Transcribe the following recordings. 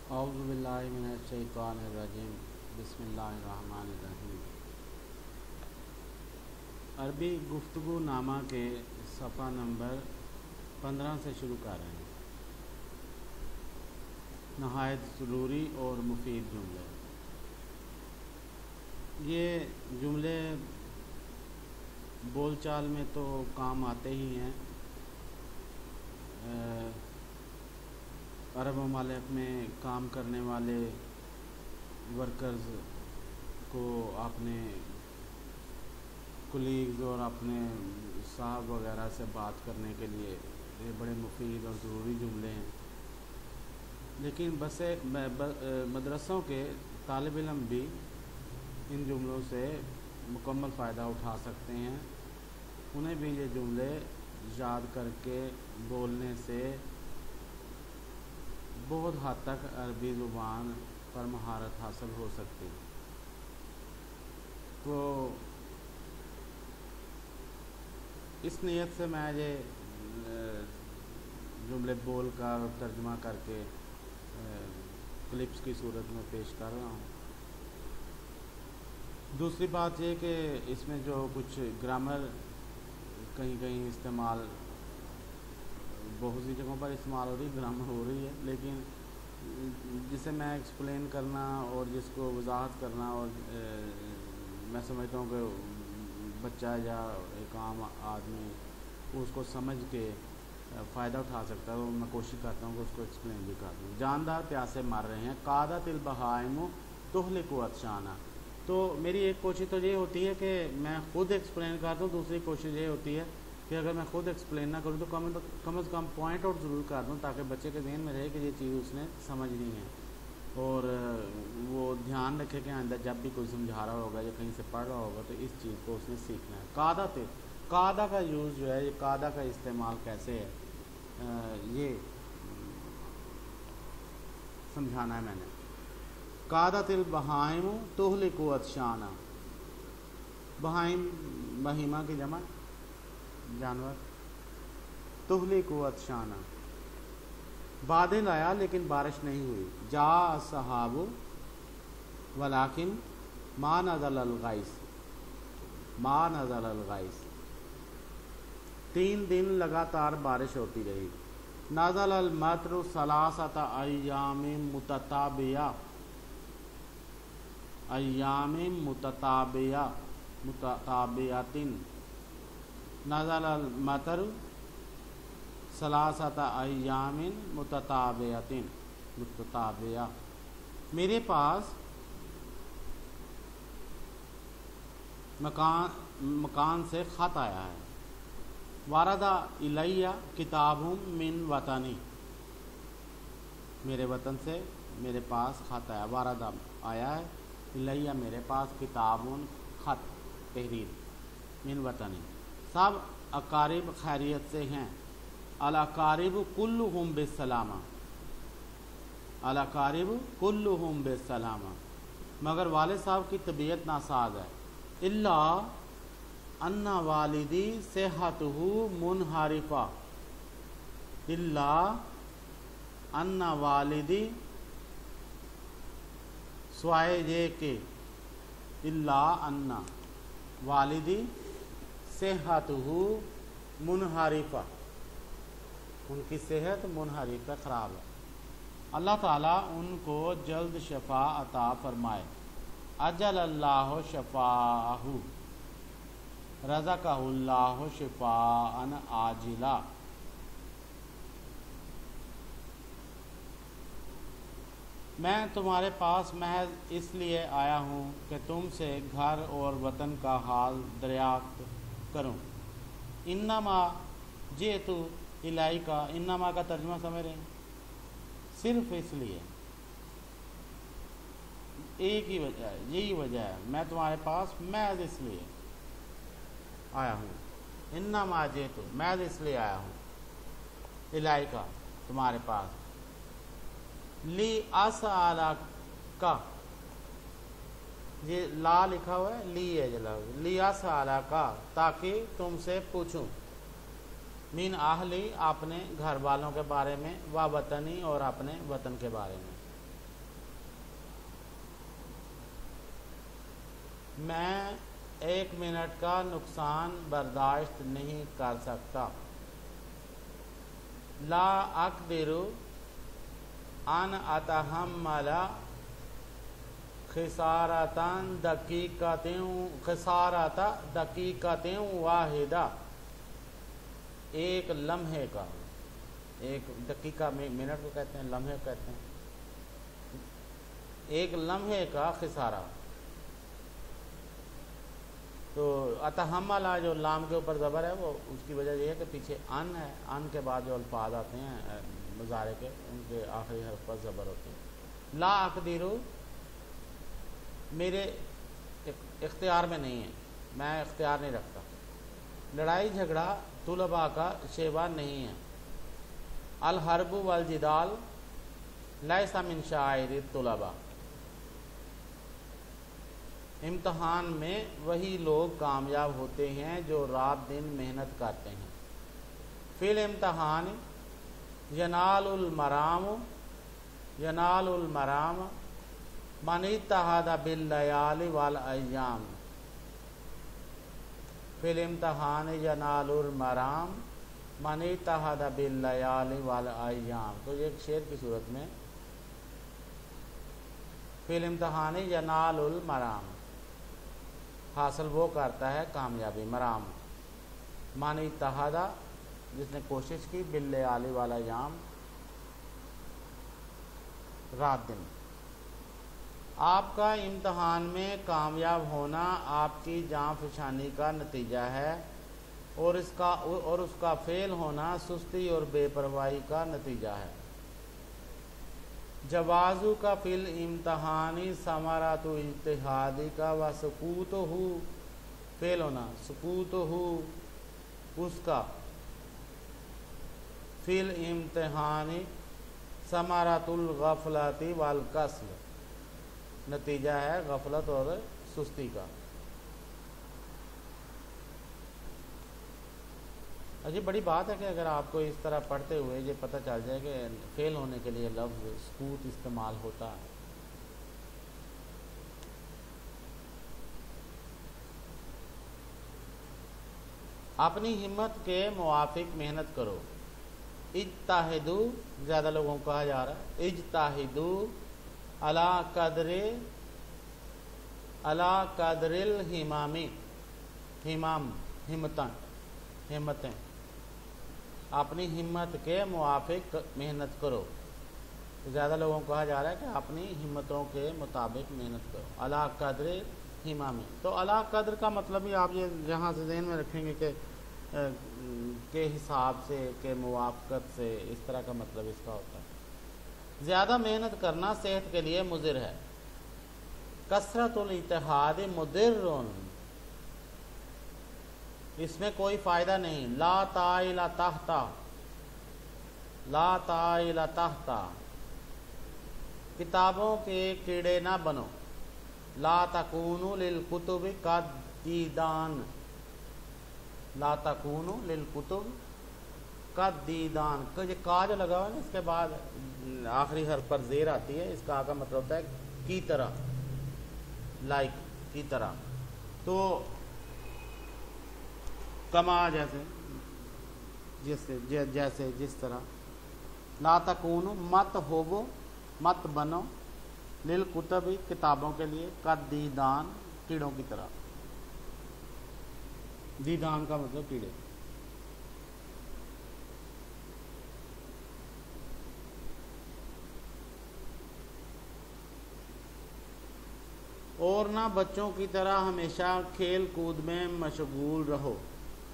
اعوذ باللہ من الشیطان الرجیم بسم اللہ الرحمن الرحیم۔ عربی گفتگو نامہ کے صفحہ نمبر 15 سے شروع کر رہے ہیں۔ نہایت ضروری اور مفید جملے۔ یہ جملے بول چال میں تو کام آتے ہی ہیں، عرب ممالک میں کام کرنے والے ورکرز کو اپنے کولیگز اور اپنے صاحب وغیرہ سے بات کرنے کے لیے یہ بڑے مفید اور ضروری جملے ہیں، لیکن مدرسوں کے طالب علم بھی ان جملوں سے مکمل فائدہ اٹھا سکتے ہیں۔ انہیں بھی یہ جملے یاد کر کے بولنے سے بہت حد تک عربی زبان پر مہارت حاصل ہو سکتی۔ تو اس نیت سے میں یہ جملے بول کر ترجمہ کر کے کلپس کی صورت میں پیش کر رہا ہوں۔ دوسری بات یہ کہ اس میں جو کچھ گرامر کہیں کہیں استعمال، بہت سی جگہوں پر استعمال ہو رہی گرامر ہو رہی ہے، لیکن جسے میں ایکسپلین کرنا اور جس کو وضاحت کرنا، اور میں سمجھتا ہوں کہ بچہ یا ایک عام آدمی اس کو سمجھ کے فائدہ اٹھا سکتا ہے، تو میں کوشش کرتا ہوں کہ اس کو ایکسپلین بھی کر دوں۔ جاندار پیاسے مر رہے ہیں، قادت البہائم تہلک عطشانا۔ تو میری ایک کوشش تو یہ ہوتی ہے کہ میں خود ایکسپلین کر دوں، دوسری کوشش یہ ہوتی ہے کہ اگر میں خود ایکسپلین نہ کروں تو کم از کم پوائنٹ آؤٹ ضرور کر دوں، تاکہ بچے کے ذہن میں رہے کہ یہ چیز اس نے سمجھنی ہے، اور وہ دھیان رکھے کہ آئندہ جب بھی کوئی سمجھا رہا ہوگا یا کہیں سے پڑھ رہا ہوگا تو اس چیز کو اس نے سیکھنا ہے۔ قادہ کا یوز جو ہے، یہ قادہ کا استعمال کیسے ہے، یہ سمجھانا ہے میں نے۔ قادت البہائم تہلک عطشانا۔ بہائم بہیمہ کی جمع جانور، تہلک عطشانا۔ بادل آیا لیکن بارش نہیں ہوئی۔ جاء السحاب ولکن ما نزل الغیث، ما نزل الغیث۔ 3 دن لگاتار بارش ہوتی رہی۔ نزل المطر 3 ایام متتابعہ، ایام متتابعۃ۔ نزل المطر 3 ایام متتابعۃ، متتابعہ۔ میرے پاس مکان سے خط آیا ہے۔ وارد الیہ کتاب من وطنی، میرے وطن سے میرے پاس خط آیا۔ وارد آیا ہے، الیہ میرے پاس، کتاب خط تحریر، من وطنی۔ سب اقارب خیریت سے ہیں۔ الاقارب کلہم بالسلامہ، الاقارب کلہم بالسلامہ، مگر والد صاحب کی طبیعت ناساز ہے۔ الا ان والدی صحتہ منحرفہ، الا ان والدی، سوائے یہ کہ، الا ان والدی صحتہ منحرفہ، ان کی صحت منحرف ہے، خراب ہے۔ اللہ تعالیٰ ان کو جلد شفا عطا فرمائے۔ اجل اللہ شفاءہ، رزقہ اللہ شفاء عاجلا۔ میں تمہارے پاس محض اس لیے آیا ہوں کہ تم سے گھر اور وطن کا حال دریافت کروں۔ انما جئت الیک، انما کا ترجمہ سمجھ رہے ہیں، صرف اس لیے، ایک ہی وجہ ہے، یہی وجہ ہے، میں تمہارے پاس محض اس لیے آیا ہوں۔ انما جئت، محض اس لیے آیا ہوں، الیک تمہارے پاس، لی اسألک، یہ لا لکھا ہوا ہے، لی ہے جلا، لی اسألک، تاکہ تم سے پوچھوں، من اہلی، اپنے گھر والوں کے بارے میں، و وطنی، اور اپنے وطن کے بارے میں۔ میں 1 منٹ کا نقصان برداشت نہیں کر سکتا. لا اقدر ان اتحمل خسارت دقیقۃ واحدہ. ایک لمحے کا، ایک دقیقہ منٹ کو کہتے ہیں، لمحے کو کہتے ہیں، ایک لمحے کا خسارہ. تو اتحمل جو لام کے اوپر زبر ہے، وہ اس کی وجہ یہ ہے کہ پیچھے ان ہے، ان کے بعد جو الفاظ آتے ہیں مضارع کے، ان کے آخری حرف پر زبر ہوتی ہے. لا اقدر میرے اختیار میں نہیں ہے، میں اختیار نہیں رکھتا. لڑائی جھگڑا طلباء کا شیوا نہیں ہے. الحرب والجدال لیس من شعائر الطلباء. امتحان میں وہی لوگ کامیاب ہوتے ہیں جو رات دن محنت کرتے ہیں. فی الامتحان ینال المرام من اتحد باللیال والایام. فی الامتحان ینال المرام من اتحد باللیال والایام. تو یہ ایک شعر کی صورت میں فی الامتحان ینال المرام، حاصل وہ کرتا ہے کامیابی. مرام من اتحد، جس نے کوشش کی، باللیال والایام، رات دن. آپ کا امتحان میں کامیاب ہونا آپ کی جاں فشانی کا نتیجہ ہے، اور اس کا فیل ہونا سستی اور بے پرواہی کا نتیجہ ہے. جوازو کا فی الامتحانی ثمرۃ اجتہادی کا و سکوت ہو، فیل ہونا، سکوت ہو اس کا، فی الامتحانی ثمرۃ الغفلۃ والکسل، نتیجہ ہے غفلت اور سستی کا. عجیب بڑی بات ہے کہ اگر آپ کو اس طرح پڑھتے ہوئے یہ پتہ چل جائے کہ فیل ہونے کے لیے لفظ سکوت استعمال ہوتا ہے. اپنی ہمت کے موافق محنت کرو. اجتہدو، زیادہ لوگوں کو کہا جا رہا ہے، اجتہدو علی قدر الہمامی، ہمتیں، اپنی ہمت کے موافق محنت کرو. زیادہ لوگوں کو کہا جا رہا ہے کہ اپنی ہمتوں کے مطابق محنت کرو. علی قدر ہمامی، تو علی قدر کا مطلب ہی آپ یہ یہاں سے ذہن میں رکھیں گے کہ کے حساب سے، کے موافقت سے، اس طرح کا مطلب اس کا ہوتا ہے. زیادہ محنت کرنا صحت کے لیے مضر ہے. کثرت الاجتہاد مضر، اس میں کوئی فائدہ نہیں. لا طائل تحتا، لا طائل تحتا، کتابوں کے کیڑے نہ بنو. لا تکونوا للکتب کالدیدان، لا تکونوا للکتب کالدیدان. یہ کا جو لگا ہوا ہے نا، اس کے بعد آخری حرف پر زیر آتی ہے، اس کا کا مطلب ہوتا ہے کی طرح، لائک، کی طرح. تو کما جیسے، جیسے جس طرح. لا تکونوا، مت ہوو، مت بنو، للکتب، کتابوں کے لیے، کالدیدان، کیڑوں کی طرح. دیدان کا مطلب کیڑے. اور نہ بچوں کی طرح ہمیشہ کھیل کود میں مشغول رہو.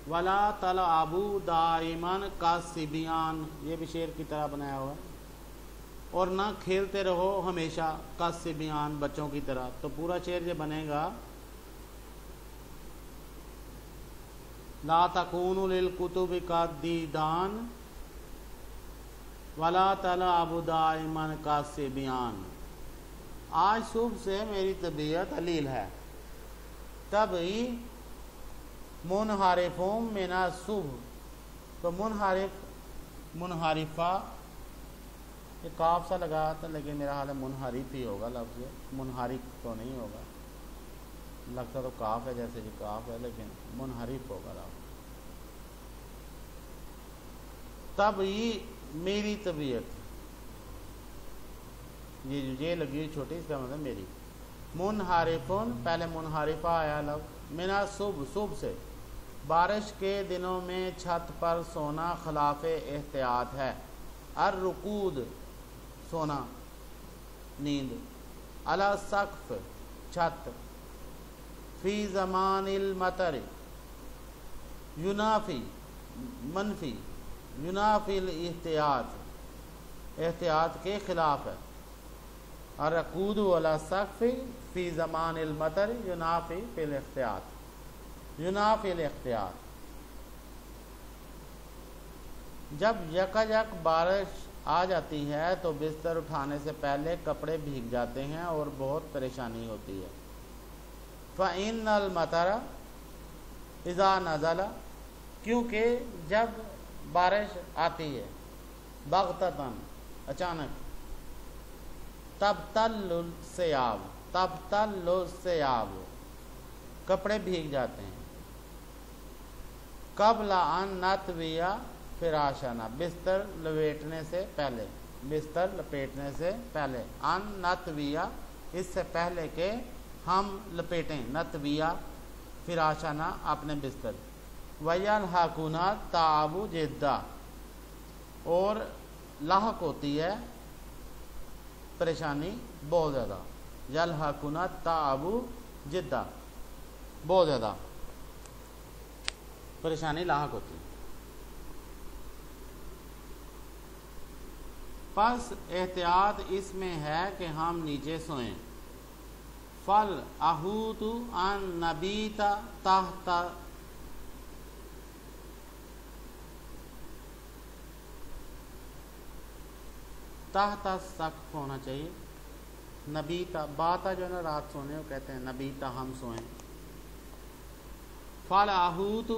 ولا تلعبوا دائما کالصبیان، یہ بھی شعر کی طرح بنایا ہوا ہے. اور نہ کھیلتے رہو ہمیشہ کالصبیان، بچوں کی طرح. تو پورا شعر یہ بنے گا لا تکونوا للکتب کالدیدان ولا تلعبوا دائما کالصبیان. آج صبح سے میری طبیعت علیل ہے. طبعی منحرفوں من الصبح، تو منحرفہ، یہ کاف سا لگا تھا لیکن میرا حال ہے منحرف ہی ہوگا لفظ، منحرف تو نہیں ہوگا. لگتا تو کاف ہے جیسے کہ کاف ہے لیکن منحرف ہوگا راہ. طبعی میری طبیعت، یہ لگی ہوئی چھوٹی، اس کا مطلب میری. منحرفن پہلے منحرفہ آیا لفظ. منا صبح سے. بارش کے دنوں میں چھت پر سونا خلاف احتیاط ہے. الرقود سونا نیند. علی السقف چھت. فی زمان المطر ینافی منفی ینافی الاحتیاط احتیاط کے خلاف ہے. الرقود علی السقف فی زمان المطر ینافی فی الاحتیاط ینافی الاحتیاط. جب یکایک بارش آ جاتی ہے تو بستر اٹھانے سے پہلے کپڑے بھیگ جاتے ہیں اور بہت پریشانی ہوتی ہے. فَإِنَّ الْمَطَرَ اِذَا نَزَلَ کیونکہ جب بارش آتی ہے بغتتاً اچانک. تبتل الثیاب کپڑے بھیگ جاتے ہیں. قبل ان نطوی فراشنا بستر لپیٹنے سے پہلے. بستر لپیٹنے سے پہلے. ان نطویہ اس سے پہلے کہ ہم لپیٹیں. نطویہ فراشنا اپنے بستر. وَيَلْحَقُنَا التَّعَبُ جِدًّا اور لاحق ہوتی ہے پریشانی بہت زیادہ. یلحقنا التعب جدًا بہت زیادہ پریشانی لاحق ہوتی ہے. پس احتیاط اس میں ہے کہ ہم نیچے سوئیں. فل احوت ان نبیت تحت سقف ہونا چاہیے. نبیتا باتا جو ہے نا رات سونے وہ کہتے ہیں نبیتا ہم سوئیں. فل احوت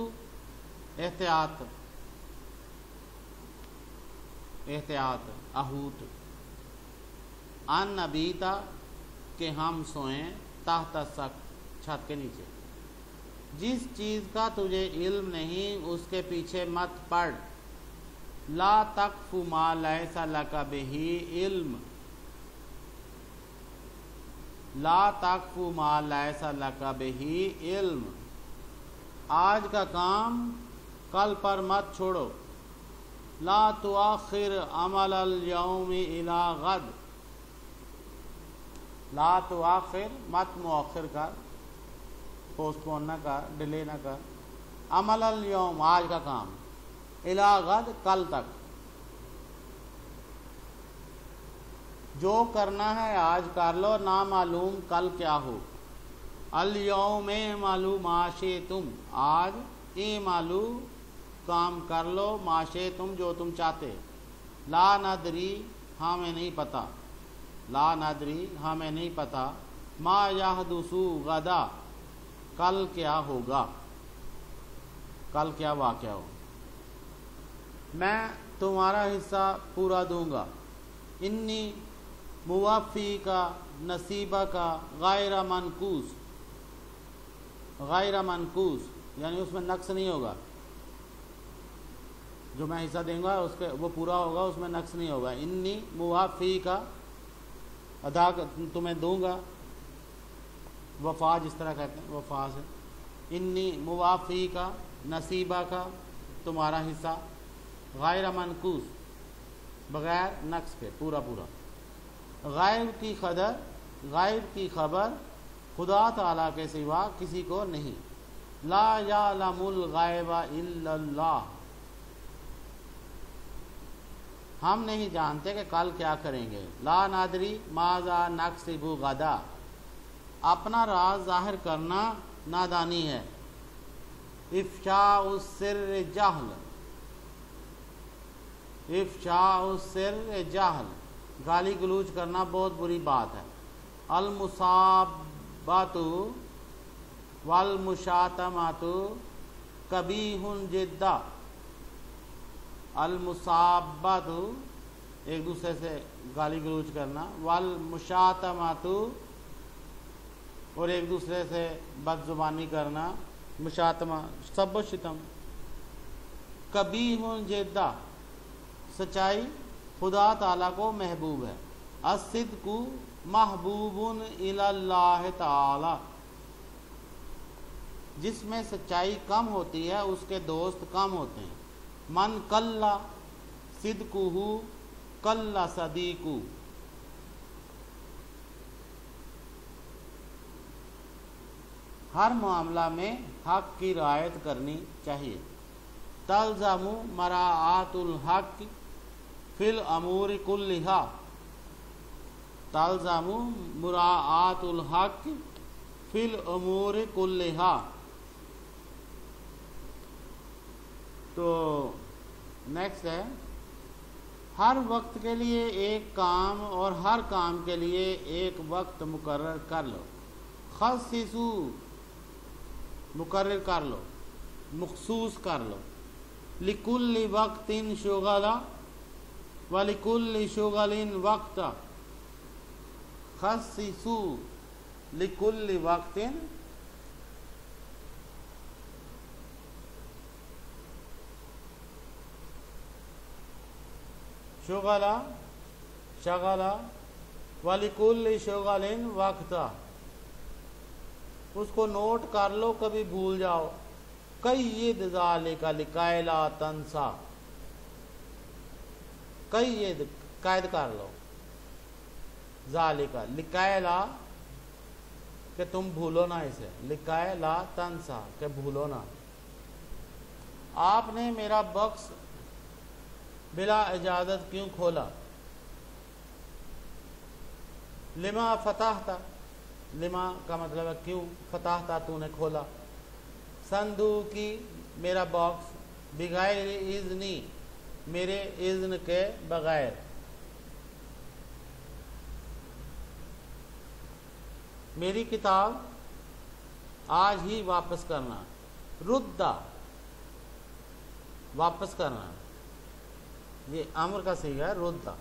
احتیاط احوت. ان نبیتا کہ ہم سوئیں. تحت سقف چھت کے نیچے. جس چیز کا تجھے علم نہیں اس کے پیچھے مت پڑ. لا تقف ما لیس لک بہ علم. لا تقف ما لیس لک بہ علم. آج کا کام کل پر مت چھوڑو. لا تؤخر عمل اليوم الى غد. لا تؤخر مت مؤخر کر پوسٹ پون نہ کر ڈیلے نہ کر. عمل اليوم آج کا کام. الى غد کل تک. جو کرنا ہے آج کر لو نہ معلوم کل کیا ہو. الیوم اعملوا ما شئتم آج اعملوا کام کر لو ما شئتم جو تم چاہتے. لا ندری ہمیں نہیں پتہ. لا ندری ہمیں نہیں پتہ. ما یحدث غدا کل کیا ہوگا کل کیا واقعہ ہو. میں تمہارا حصہ پورا دوں گا. انی موفی کا نصیبہ کا غیر منقوص. غیر منقوص یعنی اس میں نقص نہیں ہوگا. جو میں حصہ دیں گا اس کے وہ پورا ہوگا اس میں نقص نہیں ہوگا. انی موفی کا ادا تمہیں دوں گا. وفا جس طرح کہتے ہیں وفا سے. انی موافی کا نصیبہ کا تمہارا حصہ. غیر منقوص بغیر نقص کے پورا پورا. غیب کی خبر خدا تعالیٰ کے سوا کسی کو نہیں. لا یعلم الغیب الا اللہ. ہم نہیں جانتے کہ کل کیا کریں گے. لا ندری ماذا نکسب غدا. اپنا راز ظاہر کرنا نادانی ہے. افشاء السر جہل. افشاء السر جہل گالی گلوچ کرنا بہت بری بات ہے. المصابات والمشاتمات قبیح جدا. المصابات ایک دوسرے سے گالی گلوچ کرنا. والمشاتمات اور ایک دوسرے سے بدزبانی کرنا، مشاتمہ، سب و شتم۔ قبیح جدہ، سچائی خدا تعالیٰ کو محبوب ہے۔ الصدق محبوب الی اللہ تعالی، جس میں سچائی کم ہوتی ہے اس کے دوست کم ہوتے ہیں۔ من قل صدقہ قل صدیقہ، ہر معاملہ میں حق کی رعایت کرنی چاہیے۔ تلزم مراعات الحق فی الامور کلہا، تلزم مراعات الحق فی الامور کلہا۔ تو نیکسٹ ہے، ہر وقت کے لیے ایک کام اور ہر کام کے لیے ایک وقت مقرر کر لو۔ خصصو، مقرر کر لو، مخصوص کر لو۔ لکل وقت شغلا ولکل شغل وقت، خصصو لکل وقت شغلا ولکل شغل وقت، اس کو نوٹ کر لو، کبھی بھول جاؤ۔ قید ذالک لکای لا تنسا، قید قید کر لو، ذالک لکای لا کہ تم بھولو نہ اسے، لکای لا تنسا کہ بھولو نہ۔ آپ نے میرا باکس بلا اجازت کیوں کھولا؟ لما فتحتا، لما کا مطلب ہے کیوں، فتحتا تو نے کھولا۔ صندوقی میرا باکس، بغیر اذنی میرے اذن کے بغیر۔ میری کتاب آج ہی واپس کرنا، ردہ واپس کرنا، یہ امر کا صیغہ ہے ردہ۔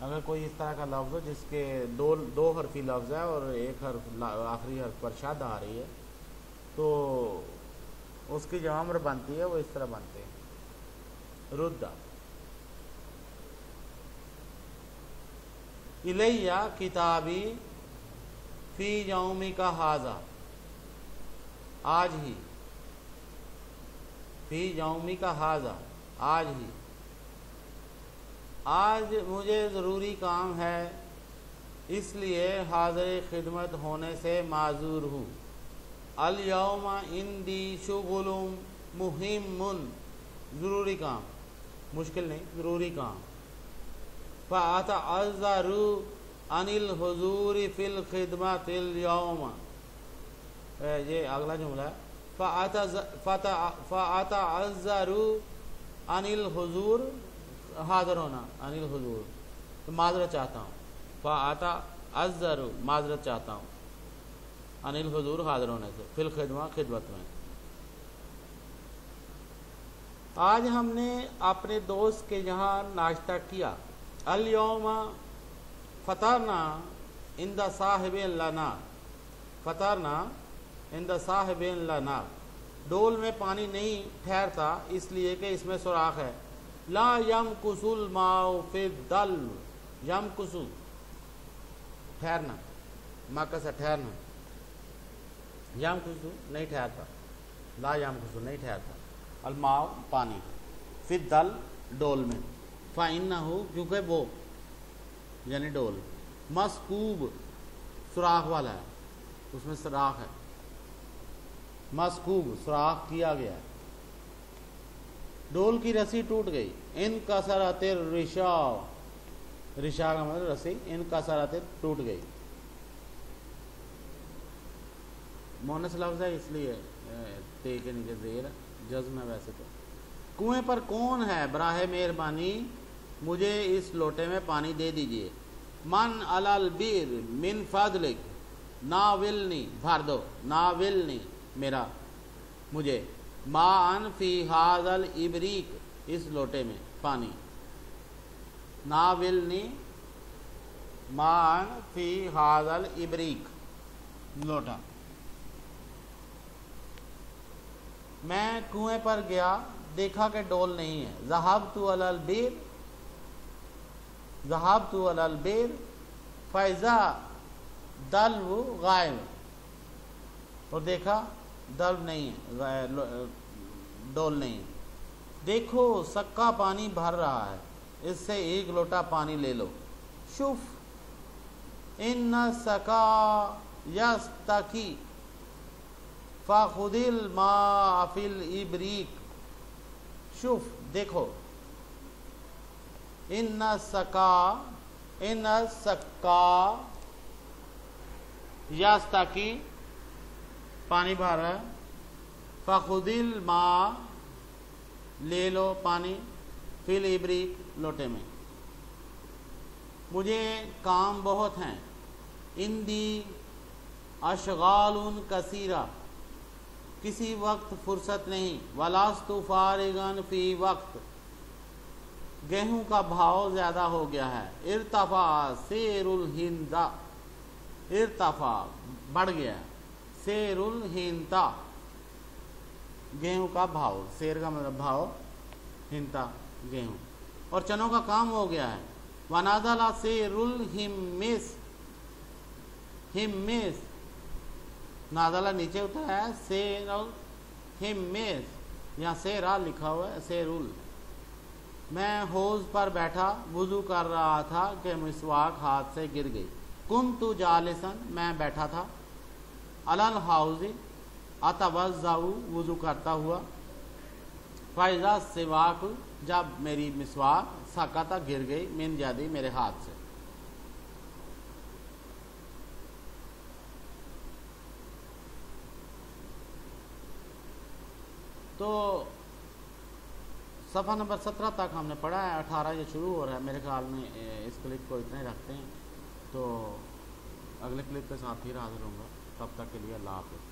اگر کوئی اس طرح کا لفظ ہو جس کے دو حرفی لفظ ہے اور ایک حرف آخری حرف پر شد آ رہی ہے تو اس کی جو امر بنتی ہے وہ اس طرح بنتے ہیں، ردہ۔ الیہ کتابی فی یومک ھذا، آج ہی، فی یومک ھذا، آج ہی، آج مجھے ضروری کام ہے اس لیے حاضر خدمت ہونے سے معذور ہوں۔ الیوم عندی شغل مہم، ضروری کام، مشکل نہیں، ضروری کام۔ فأتعذر عن الحضور فی الخدمت اليوم، یہ اگلا جملہ ہے، فأتعذر عن الحضور، حاضر ہونا، عن الحضور تو معذرت چاہتا ہوں، فأتعذر معذرت چاہتا ہوں، عن الحضور حاضر ہونے سے، فی الخدمہ خدمت میں۔ آج ہم نے اپنے دوست کے یہاں ناشتہ کیا۔ الیوم فطرنا عند صاحب لنا، فطرنا عند صاحب لنا، ڈول میں پانی نہیں ٹھہرتا اس لیے کہ اس میں سوراخ ہے۔ لا یمکث الماء فی الدل، یمکث ٹھہرنا، مکث ہے ٹھہرنا، یمکث نہیں ٹھہرتا، لا یمکث نہیں ٹھہرتا، الماء پانی، فی الدل ڈول میں، فإنہ کیونکہ وہ یعنی ڈول، مسکوب سوراخ والا ہے، اس میں سوراخ ہے، مسکوب سوراخ کیا گیا ہے۔ ڈول کی رسی ٹوٹ گئی، انکسرت الرشا، رشا کا مطلب رسی، انکسرت ٹوٹ گئی، مونس لفظ ہے اس لیے تے کے نیچے زیر جزم ہے ویسے تو۔ کنویں پر کون ہے؟ براہ مہربانی مجھے اس لوٹے میں پانی دے دیجئے۔ من علی البئر من فضلک، ناولنی بھر دو، ناولنی میرا مجھے، ماء فی ھذا الابریق اس لوٹے میں پانی، ناولنی ماء فی ھذا الابریق لوٹا. میں کنویں پر گیا، دیکھا کہ ڈول نہیں ہے. ذہبت علی البئر، ذہبت علی البئر فاذا دلو غائب، اور دیکھا دلو نہیں ہے، ڈول نہیں ہے. دیکھو سکا پانی بھر رہا ہے، اس سے ایک لوٹا پانی لے لو. شوف ان سکا یستکی فخذ الماء فی الابریق. شوف دیکھو، ان سکا یستکی پانی بھر رہا ہے، فخذ الماء لے لو پانی، فی الابریق لوٹے میں. مجھے کام بہت ہیں، اندی اشغال کثیرہ، کسی وقت فرصت نہیں. ولاست فارغا فی وقت، گیہوں کا بھاؤ زیادہ ہو گیا ہے. ارتفع سیر الہند، ارتفع بڑھ گیا، سیر الہنتا گیہوں کا بھاؤ، سیر کا مطلب بھاؤ، ہنتا گیہوں، اور چنوں کا کام ہو گیا ہے. ونازل سیر الہمس، ہمس نازلہ نیچے ہوتا ہے، سیر الہمس، یہاں سیرا لکھا ہوا ہے، سیر ال. میں حوض پر بیٹھا وضو کر رہا تھا کہ مسواک ہاتھ سے گر گئی. کنت جالسا، میں بیٹھا تھا. علی الحوض اتوضا، وضو کرتا ہوا. فاذا سواک، جب میری مسواک سقط گر گئی، من یدی میرے ہاتھ سے. تو صفحہ نمبر 17 تک ہم نے پڑھا ہے، 18 یہ شروع ہو رہا ہے. میرے خیال میں اس کلپ کو اتنے رکھتے ہیں، تو اگلے کلپ کے ساتھ پھر حاضر ہوں گا. تب تک کے لیے اللہ حافظ.